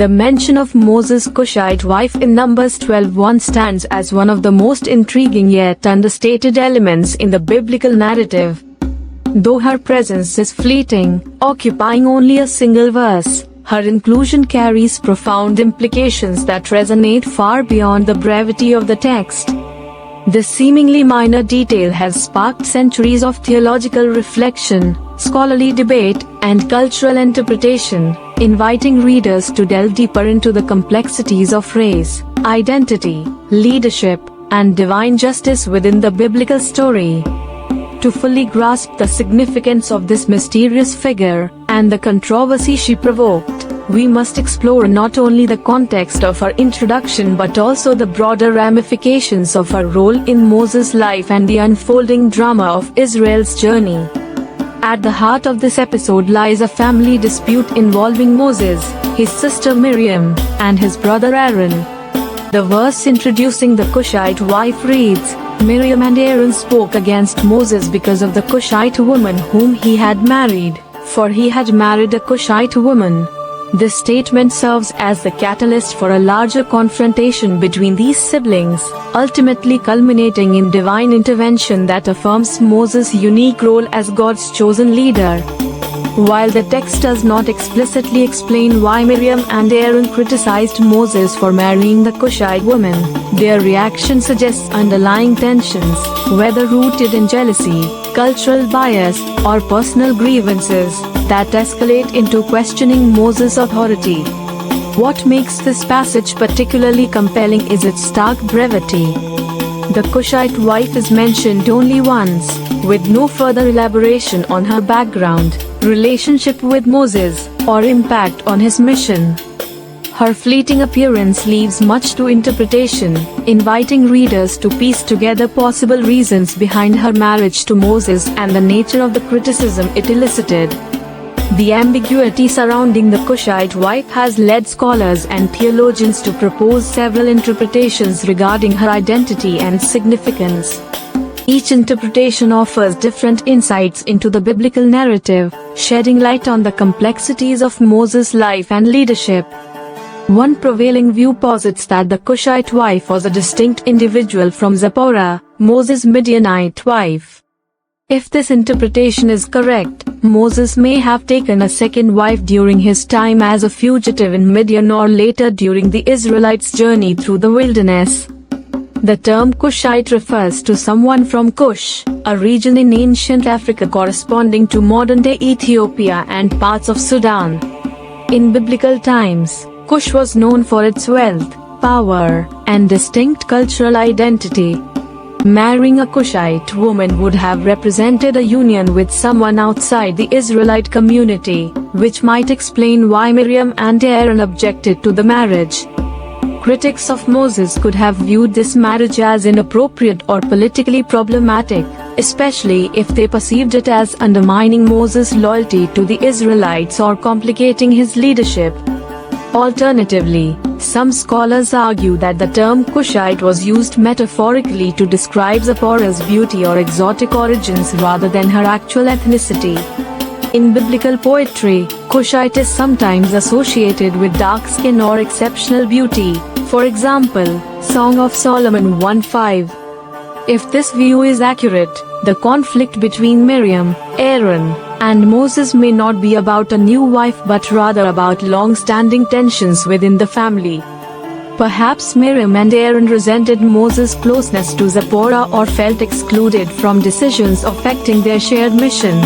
The mention of Moses' Cushite wife in Numbers 12:1 stands as one of the most intriguing yet understated elements in the biblical narrative. Though her presence is fleeting, occupying only a single verse, her inclusion carries profound implications that resonate far beyond the brevity of the text. This seemingly minor detail has sparked centuries of theological reflection, scholarly debate, and cultural interpretation, inviting readers to delve deeper into the complexities of race, identity, leadership, and divine justice within the biblical story. To fully grasp the significance of this mysterious figure, and the controversy she provoked, we must explore not only the context of her introduction but also the broader ramifications of her role in Moses' life and the unfolding drama of Israel's journey. At the heart of this episode lies a family dispute involving Moses, his sister Miriam, and his brother Aaron. The verse introducing the Cushite wife reads, "Miriam and Aaron spoke against Moses because of the Cushite woman whom he had married, for he had married a Cushite woman." This statement serves as the catalyst for a larger confrontation between these siblings, ultimately culminating in divine intervention that affirms Moses' unique role as God's chosen leader. While the text does not explicitly explain why Miriam and Aaron criticized Moses for marrying the Cushite woman, their reaction suggests underlying tensions, whether rooted in jealousy, cultural bias, or personal grievances, that escalate into questioning Moses' authority. What makes this passage particularly compelling is its stark brevity. The Cushite wife is mentioned only once, with no further elaboration on her background, relationship with Moses, or impact on his mission. Her fleeting appearance leaves much to interpretation, inviting readers to piece together possible reasons behind her marriage to Moses and the nature of the criticism it elicited. The ambiguity surrounding the Cushite wife has led scholars and theologians to propose several interpretations regarding her identity and significance. Each interpretation offers different insights into the biblical narrative, shedding light on the complexities of Moses' life and leadership. One prevailing view posits that the Cushite wife was a distinct individual from Zipporah, Moses' Midianite wife. If this interpretation is correct, Moses may have taken a second wife during his time as a fugitive in Midian or later during the Israelites' journey through the wilderness. The term Cushite refers to someone from Cush, a region in ancient Africa corresponding to modern-day Ethiopia and parts of Sudan. In biblical times, Cush was known for its wealth, power, and distinct cultural identity. Marrying a Cushite woman would have represented a union with someone outside the Israelite community, which might explain why Miriam and Aaron objected to the marriage. Critics of Moses could have viewed this marriage as inappropriate or politically problematic, especially if they perceived it as undermining Moses' loyalty to the Israelites or complicating his leadership. Alternatively, some scholars argue that the term Cushite was used metaphorically to describe Zipporah's beauty or exotic origins rather than her actual ethnicity. In biblical poetry, Cushite is sometimes associated with dark skin or exceptional beauty, for example, Song of Solomon 1:5. If this view is accurate, the conflict between Miriam, Aaron, and Moses may not be about a new wife but rather about long-standing tensions within the family. Perhaps Miriam and Aaron resented Moses' closeness to Zipporah or felt excluded from decisions affecting their shared mission.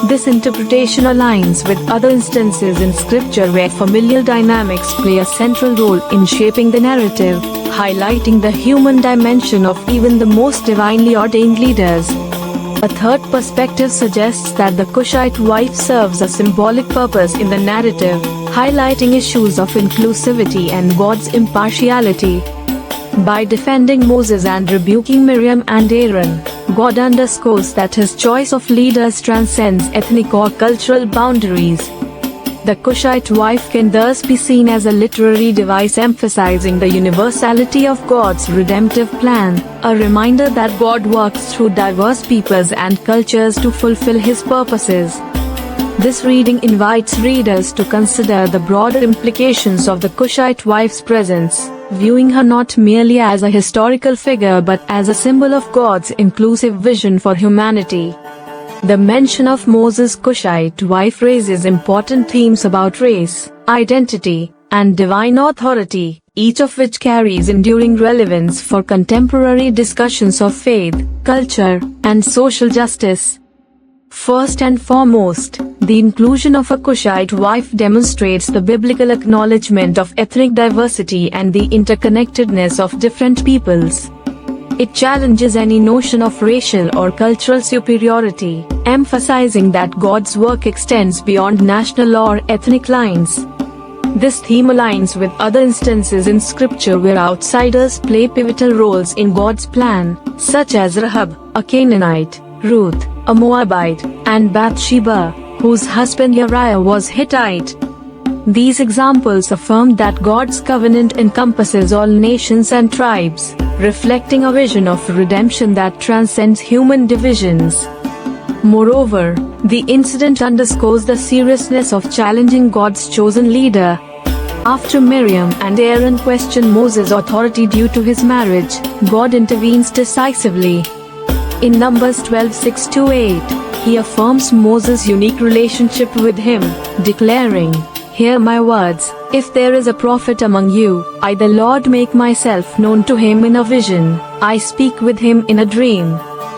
This interpretation aligns with other instances in scripture where familial dynamics play a central role in shaping the narrative, highlighting the human dimension of even the most divinely ordained leaders. A third perspective suggests that the Cushite wife serves a symbolic purpose in the narrative, highlighting issues of inclusivity and God's impartiality. By defending Moses and rebuking Miriam and Aaron, God underscores that his choice of leaders transcends ethnic or cultural boundaries. The Cushite wife can thus be seen as a literary device emphasizing the universality of God's redemptive plan, a reminder that God works through diverse peoples and cultures to fulfill his purposes. This reading invites readers to consider the broader implications of the Cushite wife's presence, viewing her not merely as a historical figure but as a symbol of God's inclusive vision for humanity. The mention of Moses' Cushite wife raises important themes about race, identity, and divine authority, each of which carries enduring relevance for contemporary discussions of faith, culture, and social justice. First and foremost, the inclusion of a Cushite wife demonstrates the biblical acknowledgement of ethnic diversity and the interconnectedness of different peoples. It challenges any notion of racial or cultural superiority, emphasizing that God's work extends beyond national or ethnic lines. This theme aligns with other instances in Scripture where outsiders play pivotal roles in God's plan, such as Rahab, a Canaanite, Ruth, a Moabite, and Bathsheba, whose husband Uriah was Hittite. These examples affirm that God's covenant encompasses all nations and tribes, reflecting a vision of redemption that transcends human divisions. Moreover, the incident underscores the seriousness of challenging God's chosen leader. After Miriam and Aaron question Moses' authority due to his marriage, God intervenes decisively. In Numbers 12:6-8, he affirms Moses' unique relationship with him, declaring, "Hear my words, if there is a prophet among you, I the Lord make myself known to him in a vision, I speak with him in a dream.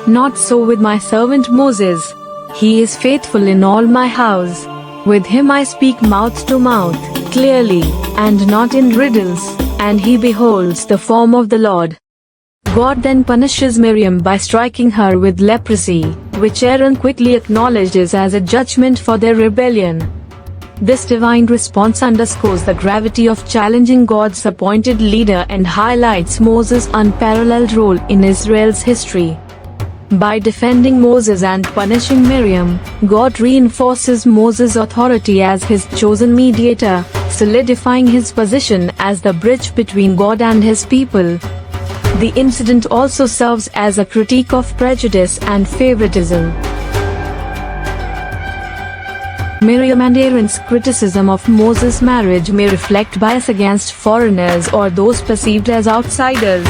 Not so with my servant Moses. He is faithful in all my house. With him I speak mouth to mouth, clearly, and not in riddles, and he beholds the form of the Lord." God then punishes Miriam by striking her with leprosy, which Aaron quickly acknowledges as a judgment for their rebellion. This divine response underscores the gravity of challenging God's appointed leader and highlights Moses' unparalleled role in Israel's history. By defending Moses and punishing Miriam, God reinforces Moses' authority as his chosen mediator, solidifying his position as the bridge between God and his people. The incident also serves as a critique of prejudice and favoritism. Miriam and Aaron's criticism of Moses' marriage may reflect bias against foreigners or those perceived as outsiders.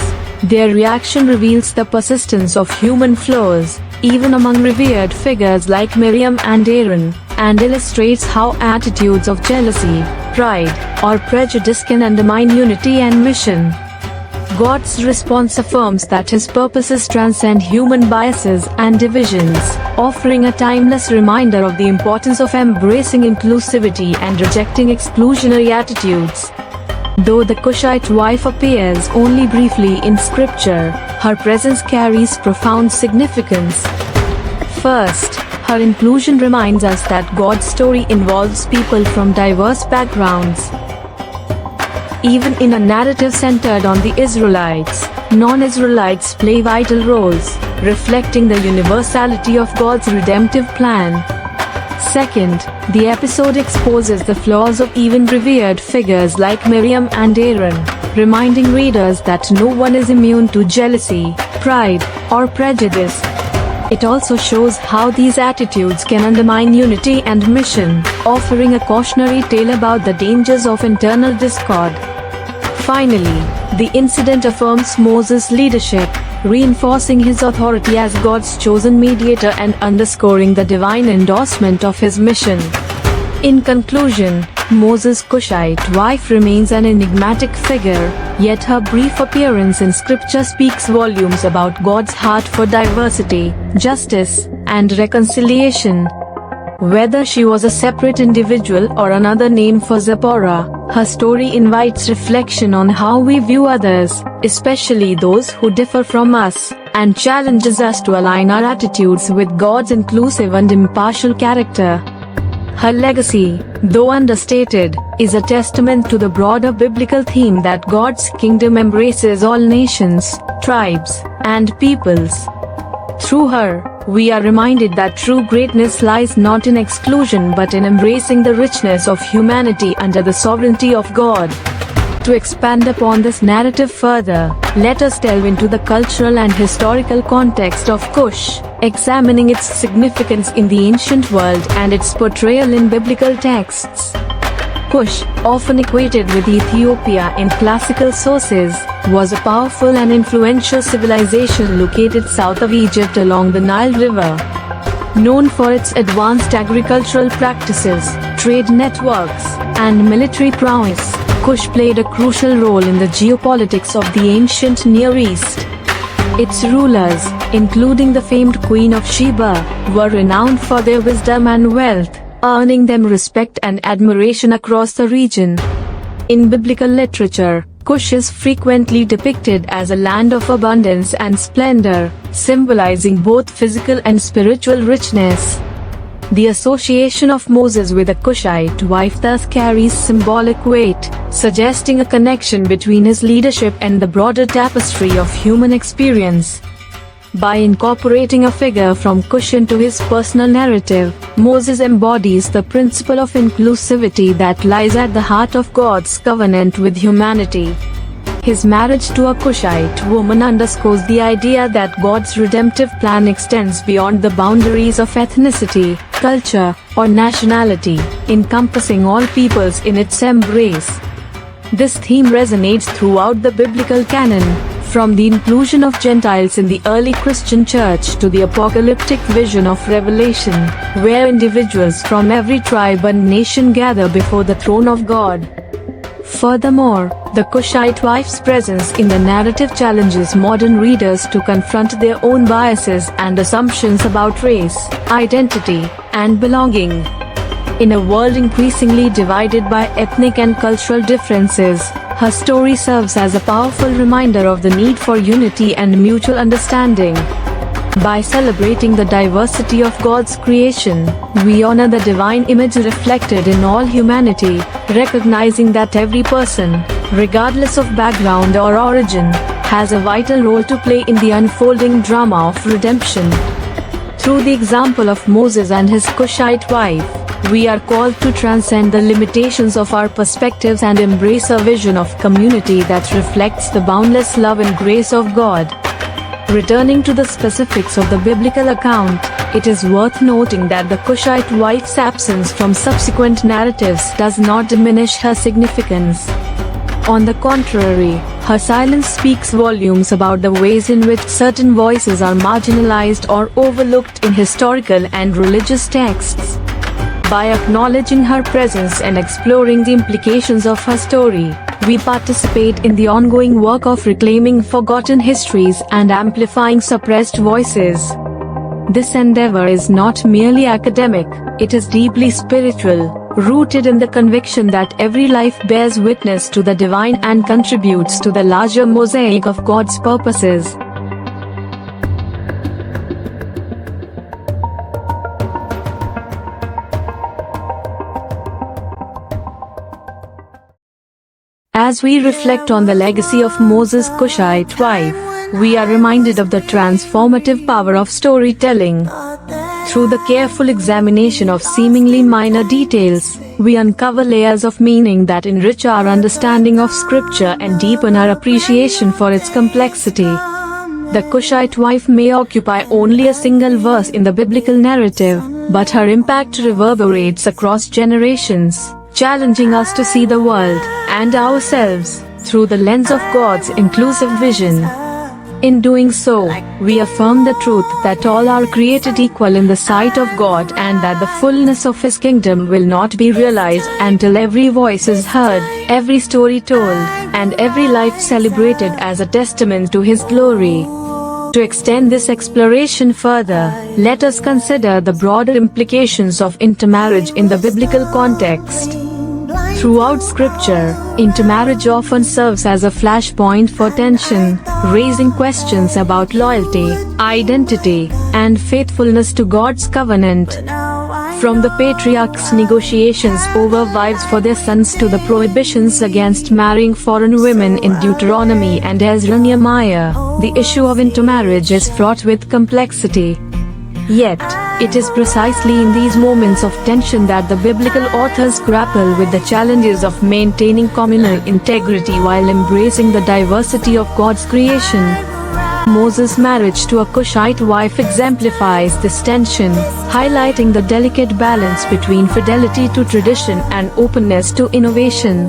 Their reaction reveals the persistence of human flaws, even among revered figures like Miriam and Aaron, and illustrates how attitudes of jealousy, pride, or prejudice can undermine unity and mission. God's response affirms that his purposes transcend human biases and divisions, offering a timeless reminder of the importance of embracing inclusivity and rejecting exclusionary attitudes. Though the Cushite wife appears only briefly in Scripture, her presence carries profound significance. First, her inclusion reminds us that God's story involves people from diverse backgrounds. Even in a narrative centered on the Israelites, non-Israelites play vital roles, reflecting the universality of God's redemptive plan. Second, the episode exposes the flaws of even revered figures like Miriam and Aaron, reminding readers that no one is immune to jealousy, pride, or prejudice. It also shows how these attitudes can undermine unity and mission, offering a cautionary tale about the dangers of internal discord. Finally, the incident affirms Moses' leadership, reinforcing his authority as God's chosen mediator and underscoring the divine endorsement of his mission. In conclusion, Moses' Cushite wife remains an enigmatic figure, yet her brief appearance in Scripture speaks volumes about God's heart for diversity, justice, and reconciliation. Whether she was a separate individual or another name for Zipporah, her story invites reflection on how we view others, especially those who differ from us, and challenges us to align our attitudes with God's inclusive and impartial character. Her legacy, though understated, is a testament to the broader biblical theme that God's kingdom embraces all nations, tribes, and peoples. Through her, we are reminded that true greatness lies not in exclusion but in embracing the richness of humanity under the sovereignty of God. To expand upon this narrative further, let us delve into the cultural and historical context of Kush, examining its significance in the ancient world and its portrayal in biblical texts. Kush, often equated with Ethiopia in classical sources, was a powerful and influential civilization located south of Egypt along the Nile River. Known for its advanced agricultural practices, trade networks, and military prowess, Kush played a crucial role in the geopolitics of the ancient Near East. Its rulers, including the famed Queen of Sheba, were renowned for their wisdom and wealth, earning them respect and admiration across the region. In biblical literature, Kush is frequently depicted as a land of abundance and splendor, symbolizing both physical and spiritual richness. The association of Moses with a Kushite wife thus carries symbolic weight, suggesting a connection between his leadership and the broader tapestry of human experience. By incorporating a figure from Kush into his personal narrative, Moses embodies the principle of inclusivity that lies at the heart of God's covenant with humanity. His marriage to a Kushite woman underscores the idea that God's redemptive plan extends beyond the boundaries of ethnicity, culture, or nationality, encompassing all peoples in its embrace. This theme resonates throughout the biblical canon, from the inclusion of Gentiles in the early Christian church to the apocalyptic vision of Revelation, where individuals from every tribe and nation gather before the throne of God. Furthermore, the Kushite wife's presence in the narrative challenges modern readers to confront their own biases and assumptions about race, identity, and belonging. In a world increasingly divided by ethnic and cultural differences, her story serves as a powerful reminder of the need for unity and mutual understanding. By celebrating the diversity of God's creation, we honor the divine image reflected in all humanity, recognizing that every person, regardless of background or origin, has a vital role to play in the unfolding drama of redemption. Through the example of Moses and his Kushite wife, we are called to transcend the limitations of our perspectives and embrace a vision of community that reflects the boundless love and grace of God. Returning to the specifics of the biblical account, it is worth noting that the Kushite wife's absence from subsequent narratives does not diminish her significance. On the contrary, her silence speaks volumes about the ways in which certain voices are marginalized or overlooked in historical and religious texts. By acknowledging her presence and exploring the implications of her story, we participate in the ongoing work of reclaiming forgotten histories and amplifying suppressed voices. This endeavor is not merely academic, it is deeply spiritual, rooted in the conviction that every life bears witness to the divine and contributes to the larger mosaic of God's purposes. As we reflect on the legacy of Moses' Kushite wife, we are reminded of the transformative power of storytelling. Through the careful examination of seemingly minor details, we uncover layers of meaning that enrich our understanding of Scripture and deepen our appreciation for its complexity. The Kushite wife may occupy only a single verse in the biblical narrative, but her impact reverberates across generations, challenging us to see the world and ourselves through the lens of God's inclusive vision. In doing so, we affirm the truth that all are created equal in the sight of God and that the fullness of His kingdom will not be realized until every voice is heard, every story told, and every life celebrated as a testament to His glory. To extend this exploration further, let us consider the broader implications of intermarriage in the biblical context. Throughout Scripture, intermarriage often serves as a flashpoint for tension, raising questions about loyalty, identity, and faithfulness to God's covenant. From the patriarchs' negotiations over wives for their sons to the prohibitions against marrying foreign women in Deuteronomy and Ezra-Nehemiah, the issue of intermarriage is fraught with complexity. Yet, it is precisely in these moments of tension that the biblical authors grapple with the challenges of maintaining communal integrity while embracing the diversity of God's creation. Moses' marriage to a Cushite wife exemplifies this tension, highlighting the delicate balance between fidelity to tradition and openness to innovation.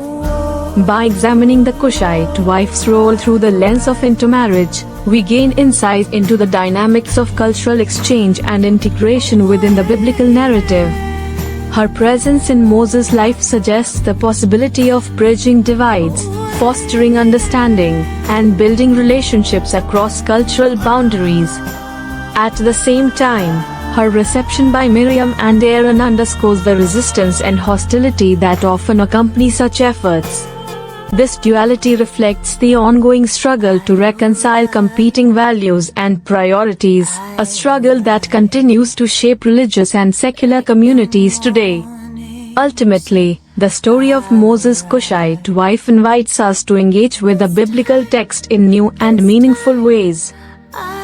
By examining the Cushite wife's role through the lens of intermarriage, we gain insight into the dynamics of cultural exchange and integration within the biblical narrative. Her presence in Moses' life suggests the possibility of bridging divides, fostering understanding, and building relationships across cultural boundaries. At the same time, her reception by Miriam and Aaron underscores the resistance and hostility that often accompany such efforts. This duality reflects the ongoing struggle to reconcile competing values and priorities, a struggle that continues to shape religious and secular communities today. Ultimately, the story of Moses' Cushite wife invites us to engage with the biblical text in new and meaningful ways.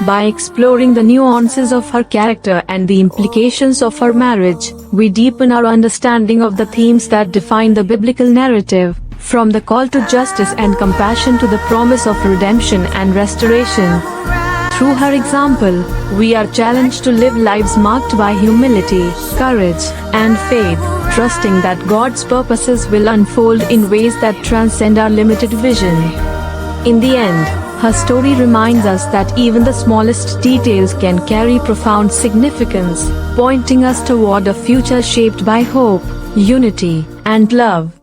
By exploring the nuances of her character and the implications of her marriage, we deepen our understanding of the themes that define the biblical narrative, from the call to justice and compassion to the promise of redemption and restoration. Through her example, we are challenged to live lives marked by humility, courage, and faith, trusting that God's purposes will unfold in ways that transcend our limited vision. In the end, her story reminds us that even the smallest details can carry profound significance, pointing us toward a future shaped by hope, unity, and love.